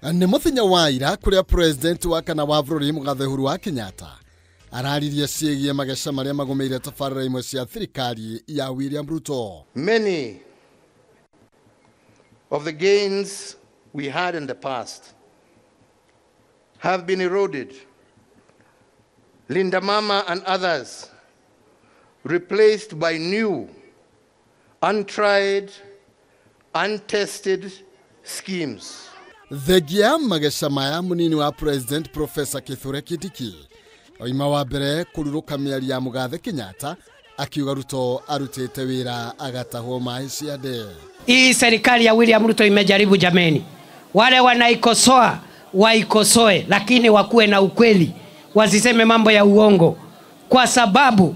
Nĩ mũthenya wa ira kũrĩa president wa kana wa bũrũri Mũgathe Uhuru wa Kenyatta araririe ciĩgiĩ mageca marĩa magomeire tabarĩra imwe cia thirikari ya William Ruto. Many of the gains we had in the past have been eroded. Linda Mama and others replaced by new, untried, untested schemes. Thegia mageca maya munini wa president Professor Kithure Kindiki oima wa mbere kururuka mĩario ya Mũgathe Kenyatta akiuga Ruto arutĩte wĩra agatahwo maĩ ciande. Hii serikali ya William Ruto imejaribu jameni. Wale wanaikosoa waikosoe, lakini wakuwe na ukweli, wasiseme mambo ya uongo, kwa sababu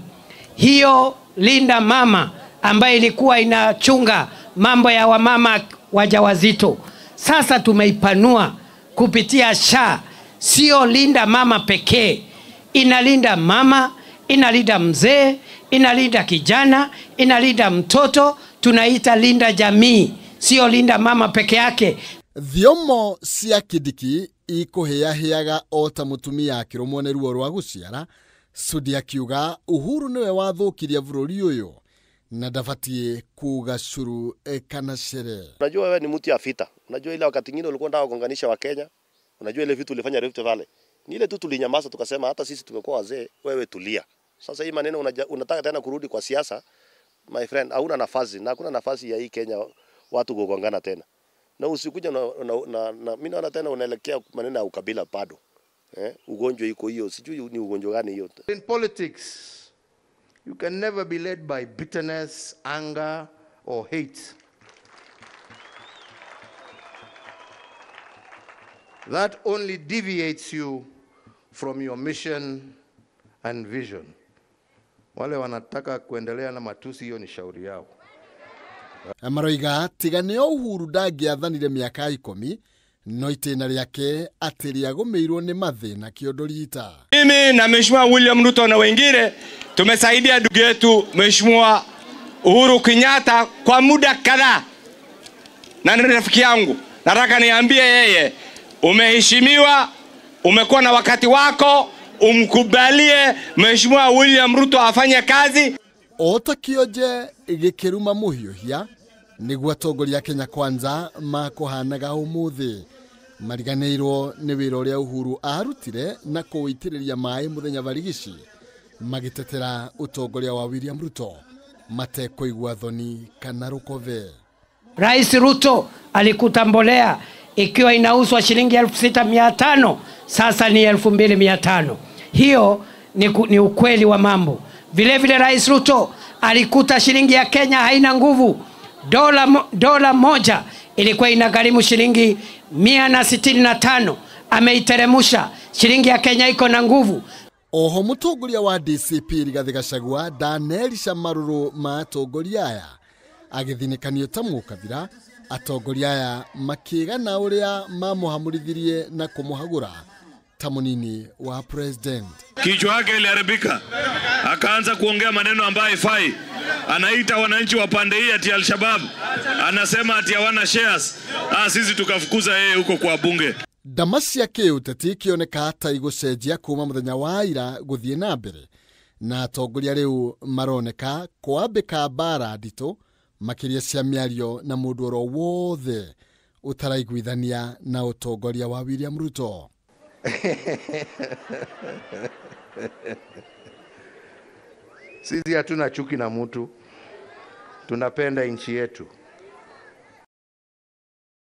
hiyo Linda Mama ambaye ilikuwa inachunga mambo ya wamama wajawazito sasa tumeipanua kupitia SHA. Sio Linda Mama pekee, inalinda mama, inalinda mzee, inalinda kijana, inalinda mtoto, tunaita linda jamii, sio Linda Mama peke yake. Thiomo cia Kindiki ikuheaheaga ota mutumia akirumwo nĩ ruo rwa guciara. Sudi akiuga Uhuru niwe wathukirie bũrũri uyu na ndabatie kuga curu kana shere. Unajua wewe ni mtu ya vita. Unajua ile wakati mwingine ulikuwa unataka kuunganisha wa Kenya. Unajua ile vitu ulifanya Rift Valley. Ni ile tu tulinyamaza tukasema hata sisi tumekuwa wazee, wewe tulia. Sasa hii maneno unataka tena kurudi kwa siasa, my friend, hauna nafasi na hakuna nafasi ya hii Kenya watu kugongana tena. Na usikuja mimi naona tena unaelekea maneno ya ukabila bado. Ugonjwa iko hiyo, sijui ni ugonjwa gani hiyo. In politics, you can never be led by bitterness, anger, or hate. That only deviates you from your mission and vision. Wale wanataka kuendelea na matusi, hiyo ni shauri yao. Maroiga tiganio Uhuru ndangĩathanire mĩaka 10 no itĩna rĩake atĩ rĩagomeirwo nĩ mathĩna kĩondorita. Mimi na Mheshimiwa William Ruto na wengine tumesaidia ndugu yetu Mheshimiwa Uhuru Kenyatta kwa muda kadhaa. Na rafiki yangu, nataka niambie yeye, umeheshimiwa, umekuwa na wakati wako, umkubalie Mheshimiwa William Ruto afanye kazi. Ota kĩonje gĩkĩruma mũhiũhia nĩguo atongoria Kenya Kwanza makuhanaga ũmũthĩ. Mariganĩirwo nĩ wĩra ũrĩa Uhuru arutire na kũwĩitĩrĩria maĩ mũthenya barigici, magitetera utongoria wa William Ruto matekũigua thoni kana rũkove. Rais Ruto alikutambolea ikiwa inauzwa shilingi 6,500, sasa ni 2,500. Hiyo ni ukweli wa mambo. Vile vile Rais Ruto alikuta shilingi ya Kenya haina nguvu. Dola moja ilikuwa inagharimu shilingi 165, ameiteremusha, shilingi ya Kenya iko na nguvu. Oho mutongoria wa DCP Rigathi Gachagua ndanerisha maruru ma atongoria aya agithinĩkanio ta mũkabira. Atongoria aya makĩgana ũrĩa mamuhamurithirie na kumuhagura ta munini wa president. Kichwa yake iliharibika, akaanza kuongea maneno ambayo haifai. Anaita wananchi wa pande hii ati Al-Shabaab, anasema ati hawana shares. Sisi tukafukuza yeye huko kwa bunge. Damasia kĩũteti kĩoneka ta igũcenjia kuma mũthenya wa ira gũthiĩ na mbere, na atongoria rĩu maroneka kwambĩka mbara nditũ makĩria cia mĩario na mũndũ oro wothe ũtaraiguithania na ũtongoria wa William Ruto. Sisi hatuna chuki na mtu, tunapenda nchi yetu.